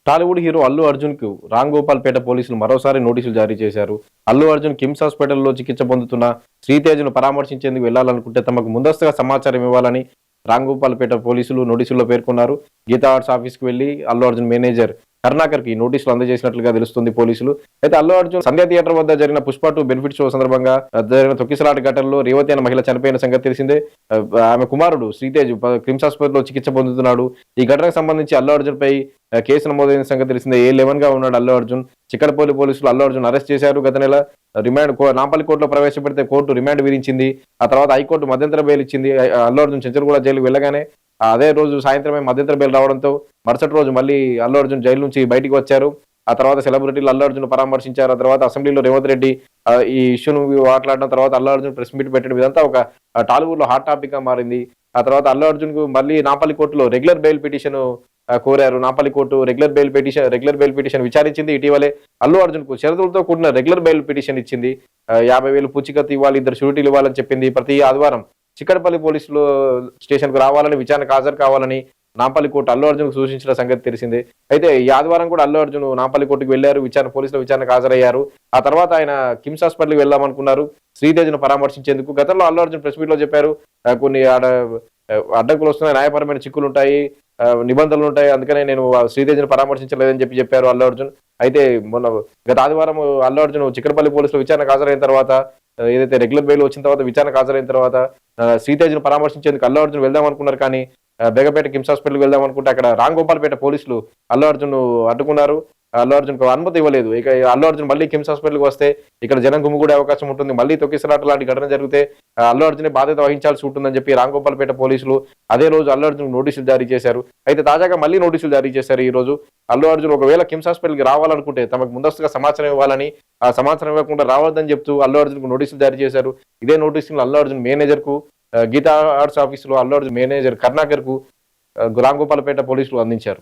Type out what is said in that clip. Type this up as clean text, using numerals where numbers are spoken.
Tollywood hero Allu అర్జున్‌కు Ram Gopalpet పోలీసులు మరోసారి నోటీసులు జారీ చేశారు. అల్లు అర్జున్ కిమ్స్ హాస్పిటల్‌లో చికిత్స పొందుతున్న శ్రీతేజ్‌ను పరామర్శించేందుకు వెళ్లాలనుకుంటే తమకు ముందస్తుగా సమాచారం ఇవ్వాలని రామ్ గోపాల్‌పేట పోలీసులు నోటీసుల్లో పేర్కొన్నారు. గీతా ఆర్ట్స్ ఆఫీస్‌కి వెళ్లి అల్లు అర్జున్ మేనేజర్ కరుణాకర్‌కి నోటీసులు అందజేసినట్లుగా తెలుస్తుంది పోలీసులు. అయితే అల్లు అర్జున్ సంధ్య థియేటర్ వద్ద జరిగిన 'పుష్ప 2' బెనిఫిట్ షో సందర్భంగా జరిగిన తొక్కిసలాట ఘటనలో రేవతి అనే మహిళ చనిపోయిన సంగతి తెలిసిందే. ఆమె కుమారుడు శ్రీతేజ్ కిమ్స్ ఆసుపత్రిలో చికిత్స పొందుతున్నాడు. ఈ ఘటనకు సంబంధించి అల్లు అర్జున్‌పై కేసు నమోదైన సంగతి తెలిసిందే. A11గా ఉన్నాడు అల్లు అర్జున్. చిక్కడపల్లి పోలీసులు అల్లు అర్జున్ అరెస్ట్ చేశారు. గత నెల నాంపల్లి కోర్టులో ప్రవేశపెడితే కోర్టు రిమాండ్ విధించింది. ఆ తర్వాత హైకోర్టు మధ్యంతర బెయిల్ ఇచ్చింది. అల్లు అర్జున్ చెంచల్గూడ జైలుకి వెళ్ళగానే అదే రోజు సాయంత్రమే మధ్యంతర బెయిల్ రావడంతో మరుసటి రోజు మళ్ళీ అల్లు అర్జున్ జైలు నుంచి బయటికి వచ్చారు. ఆ తర్వాత సెలబ్రిటీలు అల్లు అర్జున్ పరామర్శించారు. ఆ తర్వాత అసెంబ్లీలో రేవంత్ రెడ్డి ఈ ఇష్యూను మాట్లాడడం, తర్వాత అల్లు అర్జున్ ప్రెస్ మీట్ పెట్టడం, ఇదంతా ఒక టాలీవుడ్‌లో హాట్ టాపిక్‌గా మారింది. ఆ తర్వాత అల్లు అర్జున్‌కు మళ్ళీ నాంపల్లి కోర్టులో రెగ్యులర్ బెయిల్ పిటిషన్ కోరారు. Nampally court regular bail petition విచారించింది. ఇటీవలే అల్లు అర్జున్‌కు షరతులతో కూడిన రెగ్యులర్ బెయిల్ పిటిషన్ ఇచ్చింది. 50,000 పూచీకత్తు ఇవ్వాలి, 2 షూరిటీలు ఇవ్వాలని చెప్పింది. ప్రతి ఆదివారం చిక్కడపల్లి పోలీసులు స్టేషన్‌కు రావాలని, విచారణకు హాజరు కావాలని నాంపల్లి కోర్టు అల్లు అర్జున్‌కు సూచించిన సంగతి తెలిసిందే. అయితే ఈ ఆదివారం కూడా అల్లు అర్జున్ నాంపల్లి కోర్టుకు వెళ్లారు. పోలీసుల విచారణకు హాజరయ్యారు. ఆ తర్వాత ఆయన కిమ్స్ హాస్పిటల్‌కి వెళ్దామనుకున్నారు. శ్రీతేజ్‌ను పరామర్శించేందుకు. గతంలో అల్లు అర్జున్ ప్రెస్ మీట్‌లో చెప్పారు. కొన్ని అడ్డంకులొస్తున్నాయి, న్యాయపరమైన చిక్కులుంటాయి, నిబంధనలుంటాయి. అందుకనే నేను శ్రీతేజ్‌ని పరామర్శించలేదని చెప్పారు అల్లు అర్జున్. అయితే మొన్న గత ఆదివారం అల్లు అర్జున్ చిక్కడపల్లి పోలీసులు విచారణకు హాజరైన తర్వాత ఏదైతే రెగ్యులర్ బెయిల్ వచ్చిన తర్వాత విచారణకు హాజరైన తర్వాత శ్రీతేజ్‌ను పరామర్శించేందుకు అల్లు అర్జున్ వెళ్దాం అనుకున్నారు. కానీ బేగపేట కిమ్స్ హాస్పిటల్‌కి వెళ్దాం అనుకుంటే అక్కడ రామ్ గోపాల్‌పేట పోలీసులు అల్లు అర్జున్‌ను అడ్డుకున్నారు. అల్లు అర్జున్‌కు అనుమతి ఇవ్వలేదు. ఇక అల్లు అర్జున్ మళ్ళీ కిమ్స్ హాస్పిటల్‌కి వస్తే ఇక్కడ జనం గుమిగూడే అవకాశం ఉంటుంది. మళ్ళీ తొక్కిసలాట లాంటి ఘటన జరిగితే అల్లు అర్జునే బాధ్యత వహించాల్సి ఉంటుందని చెప్పి రామ్ గోపాల్‌పేట పోలీసులు అదే రోజు అల్లు అర్జున్‌కు నోటీసులు జారీ చేశారు. అయితే తాజాగా మళ్ళీ నోటీసులు జారీ చేశారు ఈ రోజు. అల్లు అర్జున్ ఒకవేళ కిమ్స్ హాస్పిటల్‌కి రావాలనుకుంటే తమకు ముందస్తుగా సమాచారం ఇవ్వాలని, ఆ సమాచారం ఇవ్వకుండా రావద్దని చెప్తూ అల్లు అర్జున్‌కు నోటీసులు జారీ చేశారు. ఇదే నోటీసులు అల్లు అర్జున్ మేనేజర్‌కు, గీతా ఆర్ట్స్ ఆఫీస్‌లో అల్లు అర్జున్ మేనేజర్ కరుణాకర్‌కు రామ్ గోపాల్‌పేట పోలీసులు అందించారు.